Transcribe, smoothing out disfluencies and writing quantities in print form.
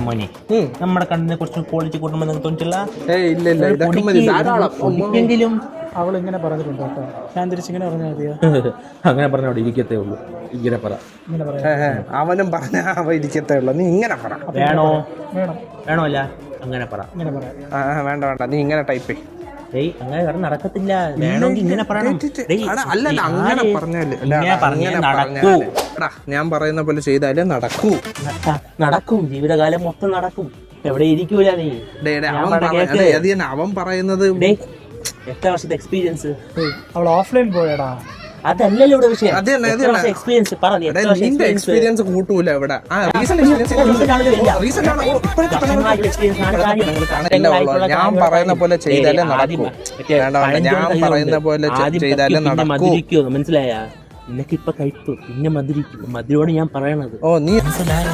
മോനെ നമ്മുടെ കണ്ണിനെ കുറച്ച് ക്വാളിറ്റി കൂട്ടുമ്പോൾ നിങ്ങൾക്ക് തോന്നിച്ചില്ല എങ്കിലും അവൾ ഇങ്ങനെ പറഞ്ഞിട്ടുണ്ട് കേട്ടോ. ഞാൻ തിരിച്ചിങ്ങനെ പറഞ്ഞാൽ മതിയോ? അങ്ങനെ പറഞ്ഞ അവിടെ ഇരിക്കത്തേ ഉള്ളൂ. ഇങ്ങനെ പറ. അവനും പറഞ്ഞ അവ ഇരിക്കത്തേ ഉള്ളൂ. നീ ഇങ്ങനെ പറ. വേണോ വേണം വേണോ അല്ല അങ്ങനെ പറ. ഇങ്ങനെ പറയാം. വേണ്ട വേണ്ട, നീ ഇങ്ങനെ ടൈപ്പ് ചെയ്. അങ്ങനെ പറഞ്ഞ നടക്കത്തില്ല. വേണമെങ്കിൽ ഇങ്ങനെ പറയണം. അല്ലല്ല, അങ്ങനെ പറഞ്ഞാല് ഞാൻ പറയുന്ന പോലെ ചെയ്താലേ നടക്കൂ. നടക്കും, ജീവിതകാലം മൊത്തം നടക്കും. എവിടെ ഇരിക്കൂല നീ. അവൻ പറയുന്നത് എത്ര വർഷത്തെ എക്സ്പീരിയൻസ്? അവൾ ഓഫ്ലൈൻ പോയടാ. അതല്ലല്ലോ ഇവിടെ വിഷയം. എക്സ്പീരിയൻസ് എക്സ്പീരിയൻസ് കൂട്ടൂല ഇവിടെ. ഞാൻ പറയുന്ന പോലെ ചെയ്താലേ നടക്കൂ. ഞാൻ പറയുന്ന പോലെ ചെയ്താലേ നടക്കൂ. മനസ്സിലായ? നിനക്കിപ്പൊ കഴിപ്പ് പിന്നെ മധുരിക്കും. മധുരോട് ഞാൻ പറയണത്. ഓ നീ മനസ്സിലായോ?